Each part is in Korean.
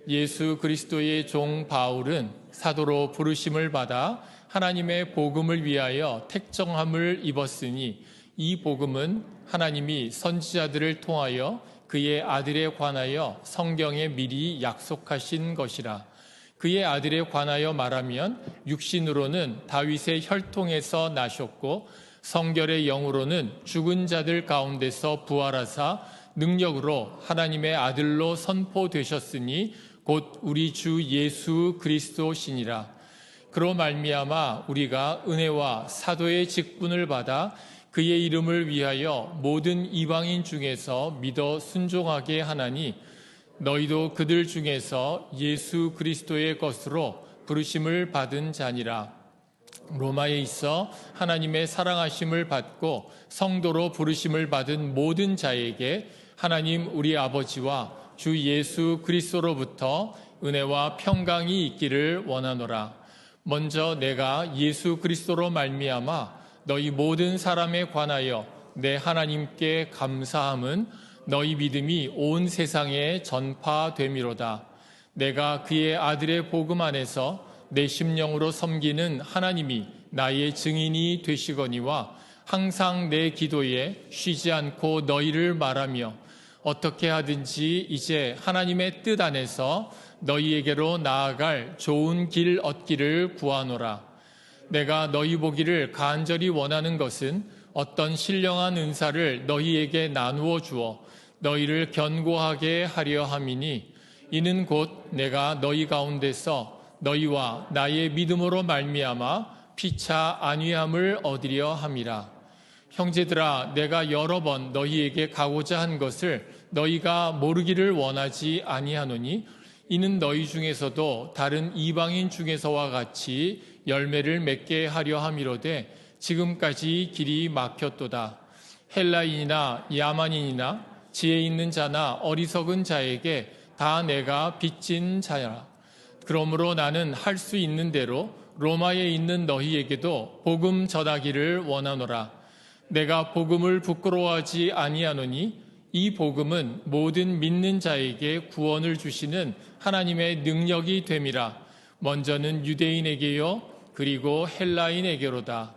예수 그리스도의 종 바울은 사도로 부르심을 받아 하나님의 복음을 위하여 택정함을 입었으니 이 복음은 하나님이 선지자들을 통하여 그의 아들에 관하여 성경에 미리 약속하신 것이라. 그의 아들에 관하여 말하면 육신으로는 다윗의 혈통에서 나셨고 성결의 영으로는 죽은 자들 가운데서 부활하사 능력으로 하나님의 아들로 선포되셨으니 곧 우리 주 예수 그리스도시니라. 그로 말미암아 우리가 은혜와 사도의 직분을 받아 그의 이름을 위하여 모든 이방인 중에서 믿어 순종하게 하나니 너희도 그들 중에서 예수 그리스도의 것으로 부르심을 받은 자니라. 로마에 있어 하나님의 사랑하심을 받고 성도로 부르심을 받은 모든 자에게 하나님 우리 아버지와 주 예수 그리스도로부터 은혜와 평강이 있기를 원하노라. 먼저 내가 예수 그리스도로 말미암아 너희 모든 사람에 관하여 내 하나님께 감사함은 너희 믿음이 온 세상에 전파됨이로다. 내가 그의 아들의 복음 안에서 내 심령으로 섬기는 하나님이 나의 증인이 되시거니와 항상 내 기도에 쉬지 않고 너희를 말하며 어떻게 하든지 이제 하나님의 뜻 안에서 너희에게로 나아갈 좋은 길 얻기를 구하노라. 내가 너희 보기를 간절히 원하는 것은 어떤 신령한 은사를 너희에게 나누어 주어 너희를 견고하게 하려 함이니 이는 곧 내가 너희 가운데서 너희와 나의 믿음으로 말미암아 피차 안위함을 얻으려 함이라. 형제들아, 내가 여러 번 너희에게 가고자 한 것을 너희가 모르기를 원하지 아니하노니 이는 너희 중에서도 다른 이방인 중에서와 같이 열매를 맺게 하려 함이로되 지금까지 길이 막혔도다. 헬라인이나 야만인이나 지혜 있는 자나 어리석은 자에게 다 내가 빚진 자라. 그러므로 나는 할 수 있는 대로 로마에 있는 너희에게도 복음 전하기를 원하노라. 내가 복음을 부끄러워하지 아니하노니 이 복음은 모든 믿는 자에게 구원을 주시는 하나님의 능력이 됨이라. 먼저는 유대인에게요 그리고 헬라인에게로다.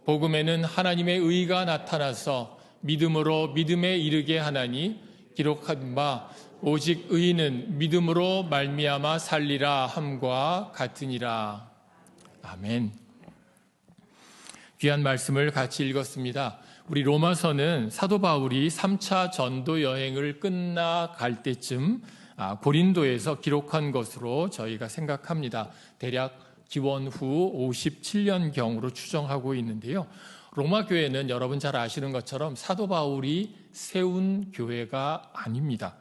복음에는 하나님의 의가 나타나서 믿음으로 믿음에 이르게 하나니 기록한 바 오직 의인은 믿음으로 말미암아 살리라 함과 같으니라. 아멘. 귀한 말씀을 같이 읽었습니다. 우리 로마서는 사도 바울이 3차 전도 여행을 끝나갈 때쯤 고린도에서 기록한 것으로 저희가 생각합니다. 대략 기원 후 57년경으로 추정하고 있는데요. 로마 교회는 여러분 잘 아시는 것처럼 사도 바울이 세운 교회가 아닙니다.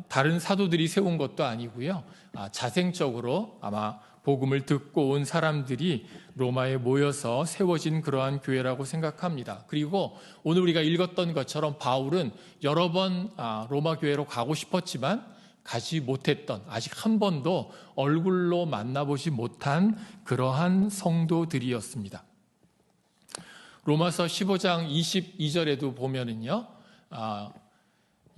다른 사도들이 세운 것도 아니고요. 자생적으로 아마 복음을 듣고 온 사람들이 로마에 모여서 세워진 그러한 교회라고 생각합니다. 그리고 오늘 우리가 읽었던 것처럼 바울은 여러 번 로마 교회로 가고 싶었지만 가지 못했던, 아직 한 번도 얼굴로 만나보지 못한 그러한 성도들이었습니다. 로마서 15장 22절에도 보면은요,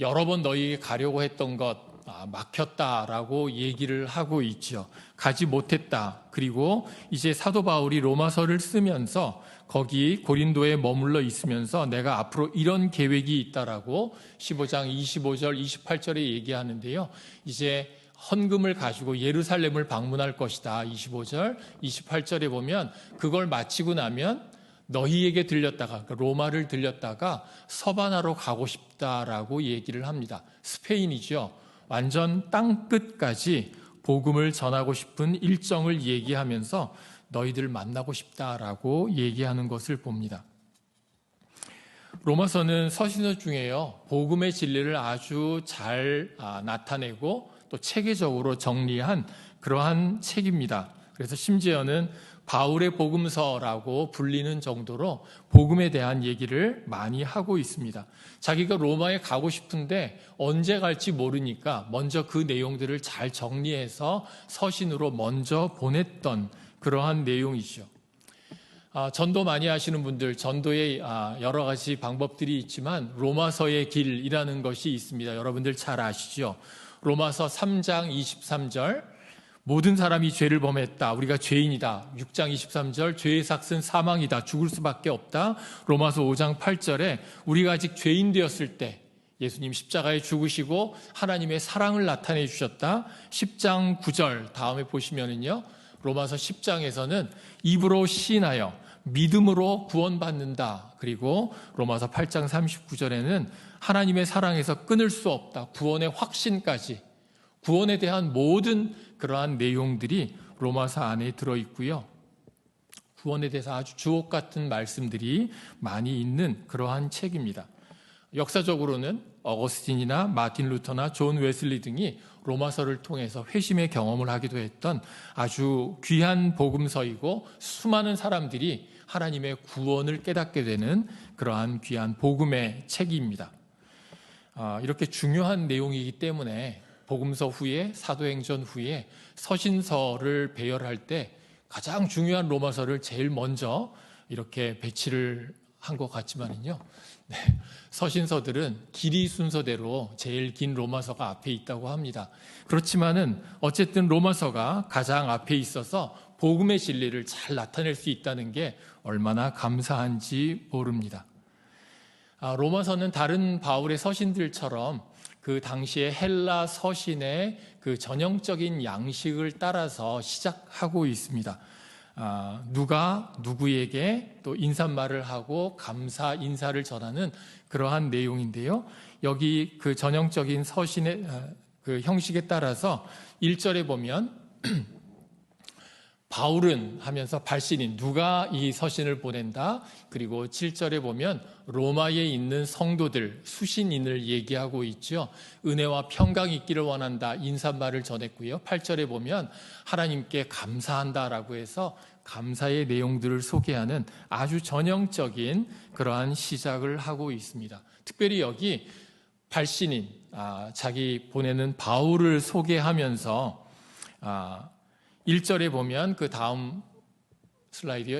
여러 번 너희에게 가려고 했던 것 막혔다라고 얘기를 하고 있죠. 가지 못했다. 그리고 이제 사도 바울이 로마서를 쓰면서 거기 고린도에 머물러 있으면서 내가 앞으로 이런 계획이 있다라고 15장 25절 28절에 얘기하는데요. 이제 헌금을 가지고 예루살렘을 방문할 것이다. 25절 28절에 보면 그걸 마치고 나면 너희에게 들렸다가 로마를 들렸다가 서바나로 가고 싶다라고 얘기를 합니다. 스페인이죠. 완전 땅끝까지 복음을 전하고 싶은 일정을 얘기하면서 너희들 만나고 싶다라고 얘기하는 것을 봅니다. 로마서는 서신서 중에요, 복음의 진리를 아주 잘 나타내고 또 체계적으로 정리한 그러한 책입니다. 그래서 심지어는 바울의 복음서라고 불리는 정도로 복음에 대한 얘기를 많이 하고 있습니다. 자기가 로마에 가고 싶은데 언제 갈지 모르니까 먼저 그 내용들을 잘 정리해서 서신으로 먼저 보냈던 그러한 내용이죠. 전도 많이 하시는 분들, 전도의 여러 가지 방법들이 있지만 로마서의 길이라는 것이 있습니다. 여러분들 잘 아시죠? 로마서 3장 23절 모든 사람이 죄를 범했다. 우리가 죄인이다. 6장 23절 죄의 삭은 사망이다. 죽을 수밖에 없다. 로마서 5장 8절에 우리가 아직 죄인 되었을 때 예수님 십자가에 죽으시고 하나님의 사랑을 나타내 주셨다. 10장 9절 다음에 보시면은요. 로마서 10장에서는 입으로 시인하여 믿음으로 구원받는다. 그리고 로마서 8장 39절에는 하나님의 사랑에서 끊을 수 없다. 구원의 확신까지 구원에 대한 모든 그러한 내용들이 로마서 안에 들어있고요. 구원에 대해서 아주 주옥 같은 말씀들이 많이 있는 그러한 책입니다. 역사적으로는 어거스틴이나 마틴 루터나 존 웨슬리 등이 로마서를 통해서 회심의 경험을 하기도 했던 아주 귀한 복음서이고 수많은 사람들이 하나님의 구원을 깨닫게 되는 그러한 귀한 복음의 책입니다. 이렇게 중요한 내용이기 때문에 복음서 후에 사도행전 후에 서신서를 배열할 때 가장 중요한 로마서를 제일 먼저 이렇게 배치를 한 것 같지만은요. 네, 서신서들은 길이 순서대로 제일 긴 로마서가 앞에 있다고 합니다. 그렇지만은 어쨌든 로마서가 가장 앞에 있어서 복음의 진리를 잘 나타낼 수 있다는 게 얼마나 감사한지 모릅니다. 로마서는 다른 바울의 서신들처럼 그 당시에 헬라 서신의 그 전형적인 양식을 따라서 시작하고 있습니다. 누가 누구에게 또 인사말을 하고 감사 인사를 전하는 그러한 내용인데요. 여기 그 전형적인 서신의 그 형식에 따라서 1절에 보면 바울은 하면서 발신인 누가 이 서신을 보낸다. 그리고 7절에 보면 로마에 있는 성도들 수신인을 얘기하고 있죠. 은혜와 평강이 있기를 원한다. 인사말을 전했고요. 8절에 보면 하나님께 감사한다라고 해서 감사의 내용들을 소개하는 아주 전형적인 그러한 시작을 하고 있습니다. 특별히 여기 발신인 자기 보내는 바울을 소개하면서 1절에 보면 그 다음 슬라이드요.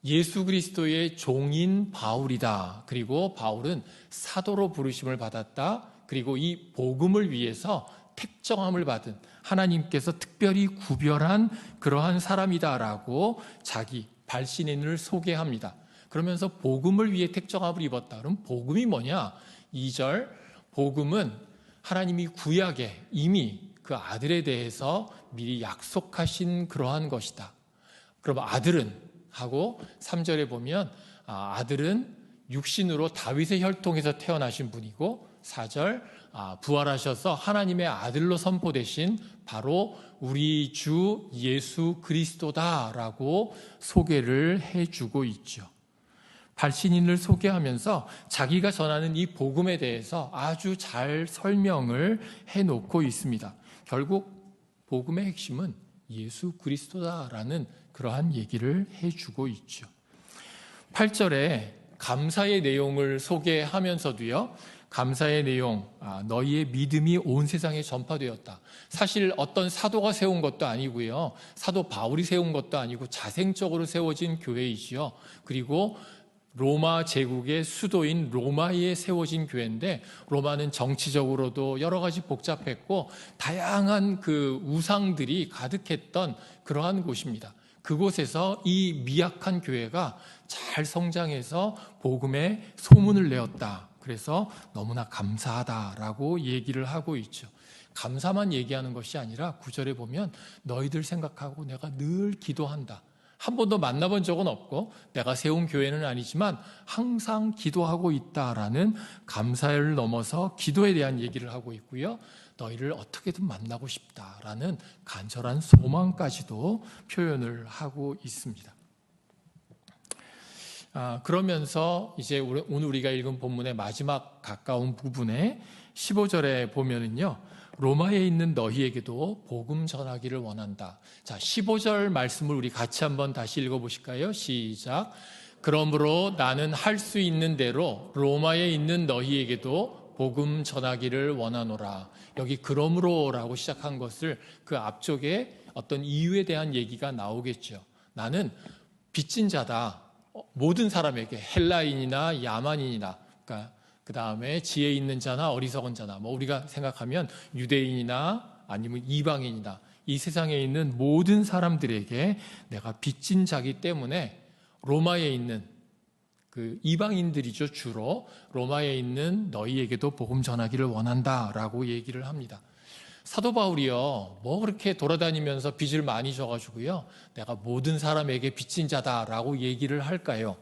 예수 그리스도의 종인 바울이다. 그리고 바울은 사도로 부르심을 받았다. 그리고 이 복음을 위해서 택정함을 받은 하나님께서 특별히 구별한 그러한 사람이다라고 자기 발신인을 소개합니다. 그러면서 복음을 위해 택정함을 입었다. 그럼 복음이 뭐냐? 2절 복음은 하나님이 구약에 이미 그 아들에 대해서 미리 약속하신 그러한 것이다. 그럼 아들은 하고 3절에 보면 아들은 육신으로 다윗의 혈통에서 태어나신 분이고 4절 부활하셔서 하나님의 아들로 선포되신 바로 우리 주 예수 그리스도다라고 소개를 해주고 있죠. 발신인을 소개하면서 자기가 전하는 이 복음에 대해서 아주 잘 설명을 해놓고 있습니다. 결국 복음의 핵심은 예수 그리스도다라는 그러한 얘기를 해주고 있죠. 8절에 감사의 내용을 소개하면서도요. 감사의 내용, 너희의 믿음이 온 세상에 전파되었다. 사실 어떤 사도가 세운 것도 아니고요. 사도 바울이 세운 것도 아니고 자생적으로 세워진 교회이지요. 그리고 로마 제국의 수도인 로마에 세워진 교회인데 로마는 정치적으로도 여러 가지 복잡했고 다양한 그 우상들이 가득했던 그러한 곳입니다. 그곳에서 이 미약한 교회가 잘 성장해서 복음의 소문을 내었다. 그래서 너무나 감사하다라고 얘기를 하고 있죠. 감사만 얘기하는 것이 아니라 9절에 보면 너희들 생각하고 내가 늘 기도한다. 한 번도 만나본 적은 없고 내가 세운 교회는 아니지만 항상 기도하고 있다라는 감사를 넘어서 기도에 대한 얘기를 하고 있고요. 너희를 어떻게든 만나고 싶다라는 간절한 소망까지도 표현을 하고 있습니다. 그러면서 이제 오늘 우리가 읽은 본문의 마지막 가까운 부분에 15절에 보면은요. 로마에 있는 너희에게도 복음 전하기를 원한다. 자, 15절 말씀을 우리 같이 한번 다시 읽어보실까요? 시작. 그러므로 나는 할 수 있는 대로 로마에 있는 너희에게도 복음 전하기를 원하노라. 여기 그러므로라고 시작한 것을 그 앞쪽에 어떤 이유에 대한 얘기가 나오겠죠. 나는 빚진 자다. 모든 사람에게 헬라인이나 야만인이나 그러니까 그 다음에 지혜 있는 자나 어리석은 자나, 뭐 우리가 생각하면 유대인이나 아니면 이방인이나 이 세상에 있는 모든 사람들에게 내가 빚진 자기 때문에 로마에 있는 그 이방인들이죠. 주로 로마에 있는 너희에게도 복음 전하기를 원한다라고 얘기를 합니다. 사도 바울이요, 뭐 그렇게 돌아다니면서 빚을 많이 져가지고요, 내가 모든 사람에게 빚진 자다라고 얘기를 할까요?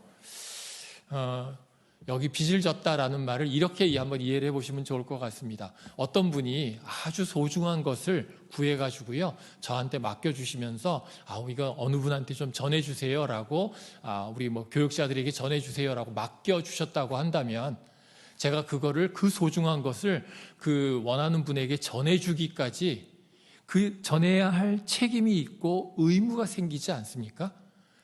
여기 빚을 졌다라는 말을 이렇게 한번 이해를 해보시면 좋을 것 같습니다. 어떤 분이 아주 소중한 것을 구해가지고요, 저한테 맡겨주시면서, 이거 어느 분한테 좀 전해주세요라고, 우리 뭐 교육자들에게 전해주세요라고 맡겨주셨다고 한다면, 제가 그거를, 그 소중한 것을 그 원하는 분에게 전해주기까지 그 전해야 할 책임이 있고 의무가 생기지 않습니까?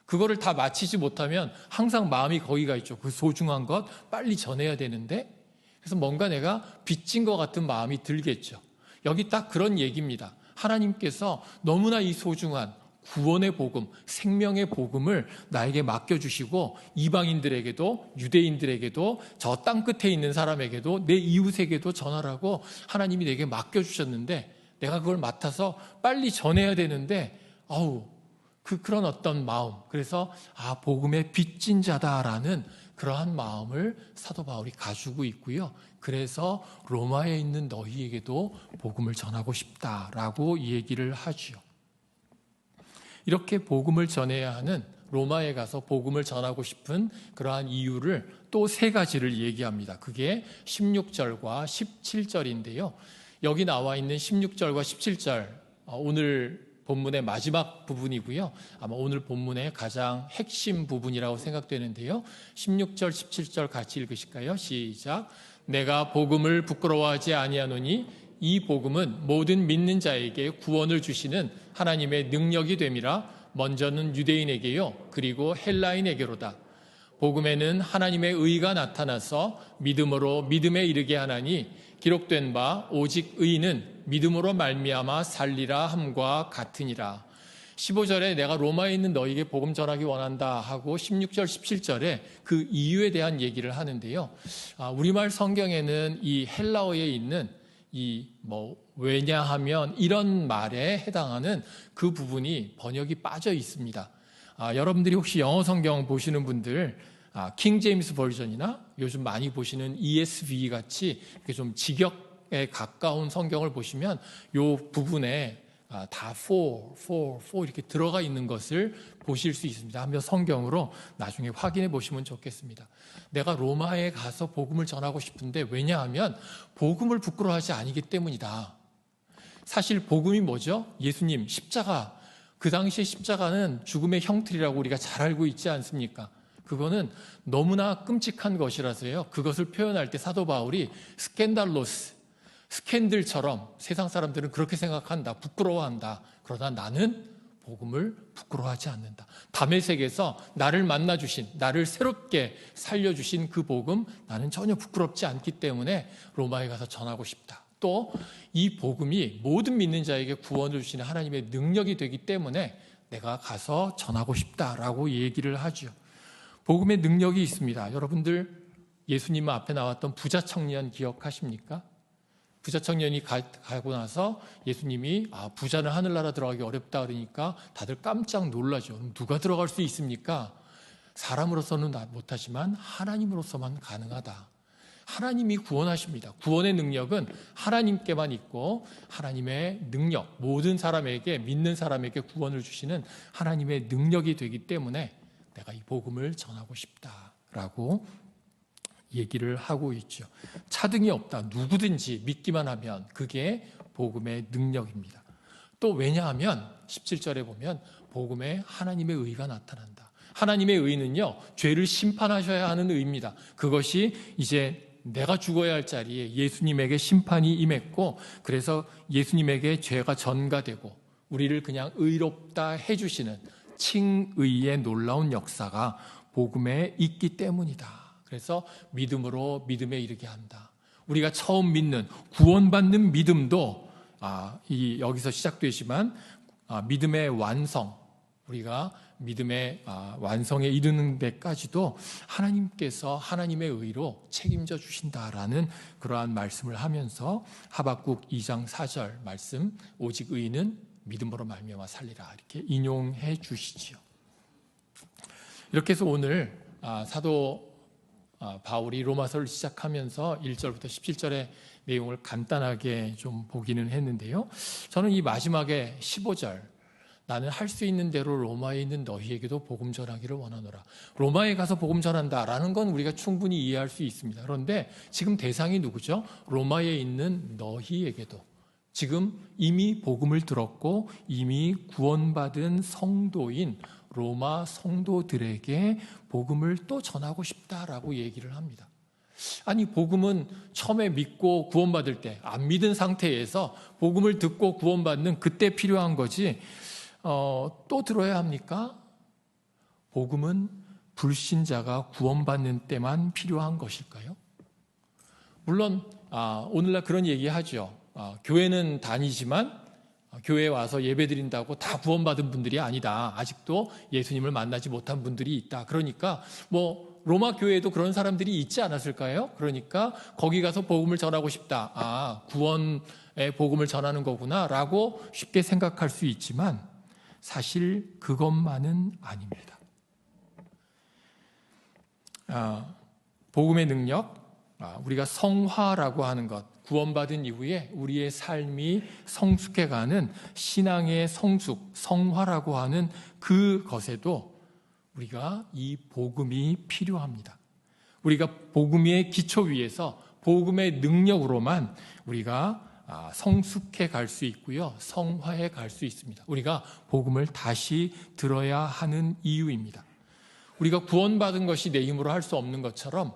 그거를 다 마치지 못하면 항상 마음이 거기가 있죠. 그 소중한 것 빨리 전해야 되는데, 그래서 뭔가 내가 빚진 것 같은 마음이 들겠죠. 여기 딱 그런 얘기입니다. 하나님께서 너무나 이 소중한 구원의 복음, 생명의 복음을 나에게 맡겨주시고, 이방인들에게도, 유대인들에게도, 저 땅 끝에 있는 사람에게도, 내 이웃에게도 전하라고 하나님이 내게 맡겨주셨는데, 내가 그걸 맡아서 빨리 전해야 되는데, 그런 어떤 마음, 그래서 복음의 빚진 자다라는 그러한 마음을 사도 바울이 가지고 있고요. 그래서 로마에 있는 너희에게도 복음을 전하고 싶다라고 얘기를 하죠. 이렇게 복음을 전해야 하는, 로마에 가서 복음을 전하고 싶은 그러한 이유를 또 세 가지를 얘기합니다. 그게 16절과 17절인데요. 여기 나와 있는 16절과 17절, 오늘 본문의 마지막 부분이고요. 아마 오늘 본문의 가장 핵심 부분이라고 생각되는데요. 16절, 17절 같이 읽으실까요? 시작. 내가 복음을 부끄러워하지 아니하노니 이 복음은 모든 믿는 자에게 구원을 주시는 하나님의 능력이 됨이라. 먼저는 유대인에게요, 그리고 헬라인에게로다. 복음에는 하나님의 의가 나타나서 믿음으로 믿음에 이르게 하나니 기록된 바 오직 의인은 믿음으로 말미암아 살리라 함과 같으니라. 15절에 내가 로마에 있는 너희에게 복음 전하기 원한다 하고 16절, 17절에 그 이유에 대한 얘기를 하는데요. 우리말 성경에는 이 헬라어에 있는 왜냐하면 이런 말에 해당하는 그 부분이 번역이 빠져 있습니다. 여러분들이 혹시 영어 성경 보시는 분들, 킹 제임스 버전이나 요즘 많이 보시는 ESV 같이 이렇게 좀 직역에 가까운 성경을 보시면 이 부분에 다 for 이렇게 들어가 있는 것을 보실 수 있습니다. 한번 성경으로 나중에 확인해 보시면 좋겠습니다. 내가 로마에 가서 복음을 전하고 싶은데, 왜냐하면 복음을 부끄러워하지 아니기 때문이다. 사실 복음이 뭐죠? 예수님 십자가, 그 당시에 십자가는 죽음의 형틀이라고 우리가 잘 알고 있지 않습니까? 그거는 너무나 끔찍한 것이라서요, 그것을 표현할 때 사도 바울이 스캔달로스, 스캔들처럼 세상 사람들은 그렇게 생각한다, 부끄러워한다. 그러나 나는 복음을 부끄러워하지 않는다. 다메섹에서 나를 만나주신, 나를 새롭게 살려주신 그 복음, 나는 전혀 부끄럽지 않기 때문에 로마에 가서 전하고 싶다. 또 이 복음이 모든 믿는 자에게 구원을 주시는 하나님의 능력이 되기 때문에 내가 가서 전하고 싶다라고 얘기를 하죠. 복음의 능력이 있습니다. 여러분들 예수님 앞에 나왔던 부자 청년 기억하십니까? 부자 청년이 가고 나서 예수님이 부자는 하늘나라 들어가기 어렵다 그러니까 다들 깜짝 놀라죠. 누가 들어갈 수 있습니까? 사람으로서는 못하지만 하나님으로서만 가능하다. 하나님이 구원하십니다. 구원의 능력은 하나님께만 있고, 하나님의 능력, 모든 사람에게, 믿는 사람에게 구원을 주시는 하나님의 능력이 되기 때문에 내가 이 복음을 전하고 싶다라고 얘기를 하고 있죠. 차등이 없다. 누구든지 믿기만 하면 그게 복음의 능력입니다. 또 왜냐하면 17절에 보면 복음에 하나님의 의가 나타난다. 하나님의 의는요, 죄를 심판하셔야 하는 의입니다. 그것이 이제 내가 죽어야 할 자리에 예수님에게 심판이 임했고, 그래서 예수님에게 죄가 전가되고 우리를 그냥 의롭다 해주시는 칭의의 놀라운 역사가 복음에 있기 때문이다. 그래서 믿음으로 믿음에 이르게 한다. 우리가 처음 믿는, 구원받는 믿음도 여기서 시작되지만 믿음의 완성, 우리가 믿음의 완성에 이르는 데까지도 하나님께서 하나님의 의로 책임져 주신다라는 그러한 말씀을 하면서 하박국 2장 4절 말씀, 오직 의인은 믿음으로 말미암아 살리라, 이렇게 인용해 주시지요. 이렇게 해서 오늘 사도 바울이 로마서를 시작하면서 1절부터 17절의 내용을 간단하게 좀 보기는 했는데요. 저는 이 마지막에 15절, 나는 할 수 있는 대로 로마에 있는 너희에게도 복음 전하기를 원하노라. 로마에 가서 복음 전한다라는 건 우리가 충분히 이해할 수 있습니다. 그런데 지금 대상이 누구죠? 로마에 있는 너희에게도, 지금 이미 복음을 들었고 이미 구원받은 성도인 로마 성도들에게 복음을 또 전하고 싶다라고 얘기를 합니다. 아니, 복음은 처음에 믿고 구원받을 때, 안 믿은 상태에서 복음을 듣고 구원받는 그때 필요한 거지 또 들어야 합니까? 복음은 불신자가 구원받는 때만 필요한 것일까요? 물론 오늘날 그런 얘기하죠. 교회는 다니지만 교회에 와서 예배드린다고 다 구원받은 분들이 아니다. 아직도 예수님을 만나지 못한 분들이 있다. 그러니까 로마 교회에도 그런 사람들이 있지 않았을까요? 그러니까 거기 가서 복음을 전하고 싶다. 구원의 복음을 전하는 거구나 라고 쉽게 생각할 수 있지만 사실 그것만은 아닙니다. 복음의 능력, 우리가 성화라고 하는 것, 구원받은 이후에 우리의 삶이 성숙해가는 신앙의 성숙, 성화라고 하는 그것에도 우리가 이 복음이 필요합니다. 우리가 복음의 기초 위에서 복음의 능력으로만 우리가 성숙해 갈 수 있고요, 성화해 갈 수 있습니다. 우리가 복음을 다시 들어야 하는 이유입니다. 우리가 구원받은 것이 내 힘으로 할 수 없는 것처럼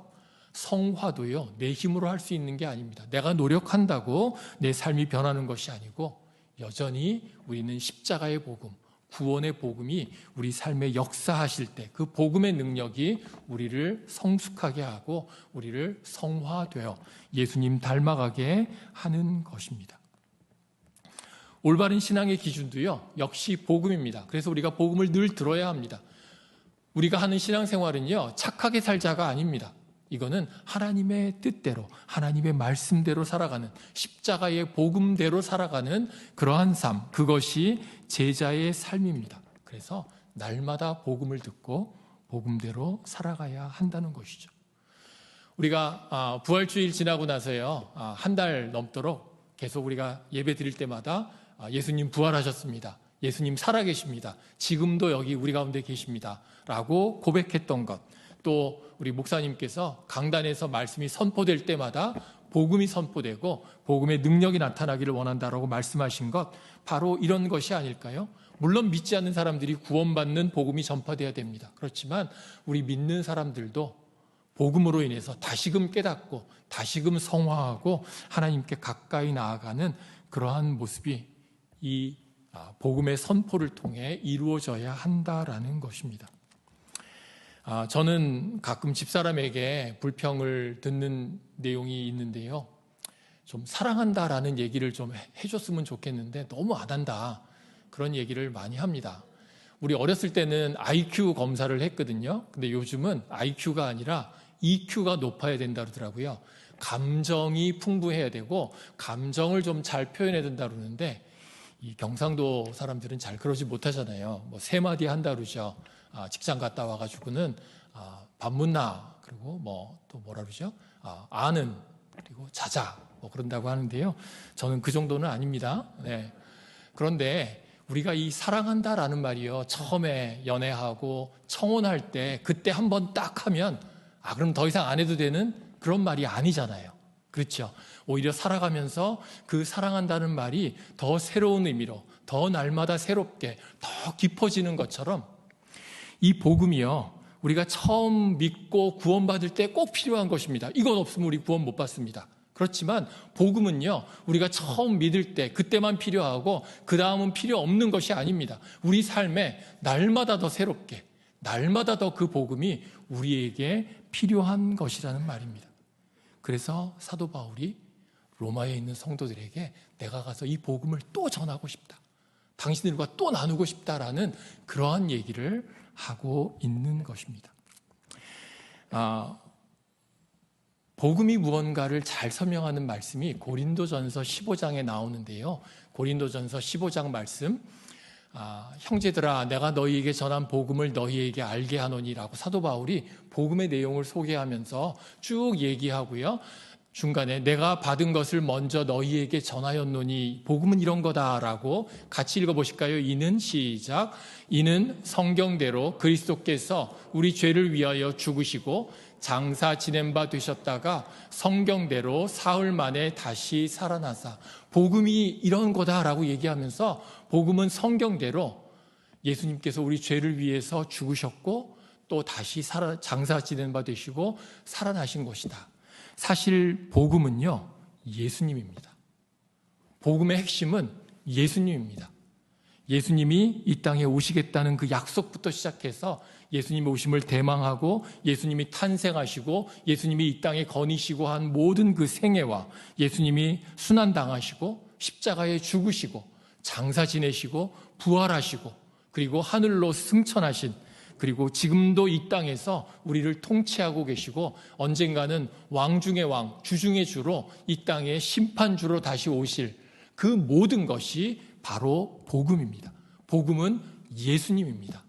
성화도요, 내 힘으로 할 수 있는 게 아닙니다. 내가 노력한다고 내 삶이 변하는 것이 아니고 여전히 우리는 십자가의 복음, 구원의 복음이 우리 삶에 역사하실 때 그 복음의 능력이 우리를 성숙하게 하고 우리를 성화되어 예수님 닮아가게 하는 것입니다. 올바른 신앙의 기준도요, 역시 복음입니다. 그래서 우리가 복음을 늘 들어야 합니다. 우리가 하는 신앙생활은요, 착하게 살자가 아닙니다. 이거는 하나님의 뜻대로, 하나님의 말씀대로 살아가는, 십자가의 복음대로 살아가는 그러한 삶, 그것이 제자의 삶입니다. 그래서 날마다 복음을 듣고 복음대로 살아가야 한다는 것이죠. 우리가 부활주일 지나고 나서요, 한 달 넘도록 계속 우리가 예배 드릴 때마다 예수님 부활하셨습니다, 예수님 살아계십니다, 지금도 여기 우리 가운데 계십니다 라고 고백했던 것, 또 우리 목사님께서 강단에서 말씀이 선포될 때마다 복음이 선포되고 복음의 능력이 나타나기를 원한다라고 말씀하신 것, 바로 이런 것이 아닐까요? 물론 믿지 않는 사람들이 구원받는 복음이 전파돼야 됩니다. 그렇지만 우리 믿는 사람들도 복음으로 인해서 다시금 깨닫고 다시금 성화하고 하나님께 가까이 나아가는 그러한 모습이 이 복음의 선포를 통해 이루어져야 한다라는 것입니다. 저는 가끔 집사람에게 불평을 듣는 내용이 있는데요, 좀 사랑한다라는 얘기를 좀 해줬으면 좋겠는데 너무 안 한다, 그런 얘기를 많이 합니다. 우리 어렸을 때는 IQ 검사를 했거든요. 근데 요즘은 IQ가 아니라 EQ가 높아야 된다 그러더라고요. 감정이 풍부해야 되고 감정을 좀 잘 표현해야 된다 그러는데 이 경상도 사람들은 잘 그러지 못하잖아요. 세 마디 한다 그러죠. 직장 갔다 와가지고는 밥 묻나, 그리고 또 뭐라 그러죠? 아는, 그리고 자자, 그런다고 하는데요. 저는 그 정도는 아닙니다. 네. 그런데 우리가 이 사랑한다라는 말이요, 처음에 연애하고 청혼할 때 그때 한번 딱 하면 그럼 더 이상 안 해도 되는 그런 말이 아니잖아요. 그렇죠? 오히려 살아가면서 그 사랑한다는 말이 더 새로운 의미로, 더 날마다 새롭게, 더 깊어지는 것처럼 이 복음이요, 우리가 처음 믿고 구원받을 때 꼭 필요한 것입니다. 이것 없으면 우리 구원 못 받습니다. 그렇지만 복음은요, 우리가 처음 믿을 때 그때만 필요하고 그 다음은 필요 없는 것이 아닙니다. 우리 삶에 날마다 더 새롭게, 날마다 더 그 복음이 우리에게 필요한 것이라는 말입니다. 그래서 사도 바울이 로마에 있는 성도들에게 내가 가서 이 복음을 또 전하고 싶다, 당신들과 또 나누고 싶다라는 그러한 얘기를 하고 있는 것입니다. 복음이 무언가를 잘 설명하는 말씀이 고린도전서 15장에 나오는데요. 고린도전서 15장 말씀, 형제들아 내가 너희에게 전한 복음을 너희에게 알게 하노니라고 사도 바울이 복음의 내용을 소개하면서 쭉 얘기하고요. 중간에 내가 받은 것을 먼저 너희에게 전하였노니 복음은 이런 거다라고 같이 읽어보실까요? 이는 시작. 이는 성경대로 그리스도께서 우리 죄를 위하여 죽으시고 장사 지낸 바 되셨다가 성경대로 사흘 만에 다시 살아나사. 복음이 이런 거다라고 얘기하면서 복음은 성경대로 예수님께서 우리 죄를 위해서 죽으셨고 또 다시 장사 지낸 바 되시고 살아나신 것이다. 사실 복음은요, 예수님입니다. 복음의 핵심은 예수님입니다. 예수님이 이 땅에 오시겠다는 그 약속부터 시작해서 예수님의 오심을 대망하고 예수님이 탄생하시고 예수님이 이 땅에 거니시고 한 모든 그 생애와 예수님이 순환당하시고 십자가에 죽으시고 장사 지내시고 부활하시고 그리고 하늘로 승천하신, 그리고 지금도 이 땅에서 우리를 통치하고 계시고 언젠가는 왕 중의 왕, 주 중의 주로 이 땅의 심판주로 다시 오실 그 모든 것이 바로 복음입니다. 복음은 예수님입니다.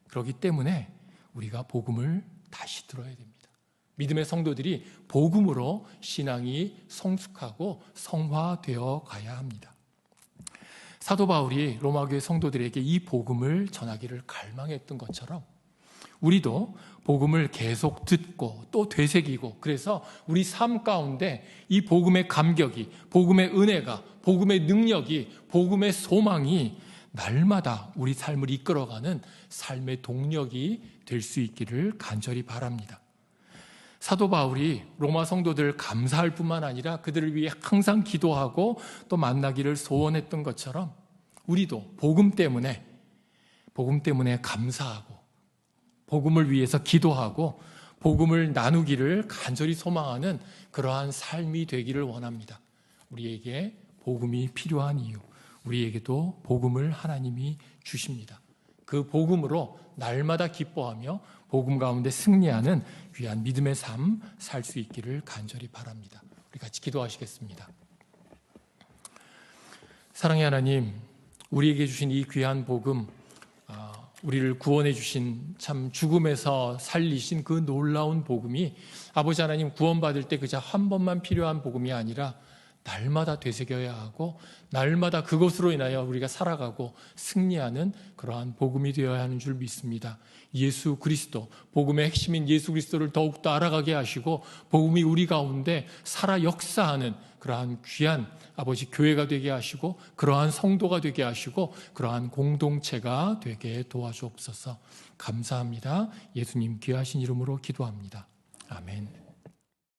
그렇기 때문에 우리가 복음을 다시 들어야 됩니다. 믿음의 성도들이 복음으로 신앙이 성숙하고 성화되어 가야 합니다. 사도 바울이 로마교회 성도들에게 이 복음을 전하기를 갈망했던 것처럼 우리도 복음을 계속 듣고 또 되새기고, 그래서 우리 삶 가운데 이 복음의 감격이, 복음의 은혜가, 복음의 능력이, 복음의 소망이 날마다 우리 삶을 이끌어가는 삶의 동력이 될 수 있기를 간절히 바랍니다. 사도 바울이 로마 성도들을 감사할 뿐만 아니라 그들을 위해 항상 기도하고 또 만나기를 소원했던 것처럼 우리도 복음 때문에 감사하고 복음을 위해서 기도하고 복음을 나누기를 간절히 소망하는 그러한 삶이 되기를 원합니다. 우리에게 복음이 필요한 이유, 우리에게도 복음을 하나님이 주십니다. 그 복음으로 날마다 기뻐하며 복음 가운데 승리하는 귀한 믿음의 삶 살 수 있기를 간절히 바랍니다. 우리 같이 기도하시겠습니다. 사랑의 하나님, 우리에게 주신 이 귀한 복음, 우리를 구원해 주신, 참 죽음에서 살리신 그 놀라운 복음이 아버지 하나님 구원받을 때 그저 한 번만 필요한 복음이 아니라 날마다 되새겨야 하고 날마다 그것으로 인하여 우리가 살아가고 승리하는 그러한 복음이 되어야 하는 줄 믿습니다. 예수 그리스도, 복음의 핵심인 예수 그리스도를 더욱더 알아가게 하시고 복음이 우리 가운데 살아 역사하는 그러한 귀한 아버지 교회가 되게 하시고 그러한 성도가 되게 하시고 그러한 공동체가 되게 도와주옵소서. 감사합니다. 예수님 귀하신 이름으로 기도합니다. 아멘.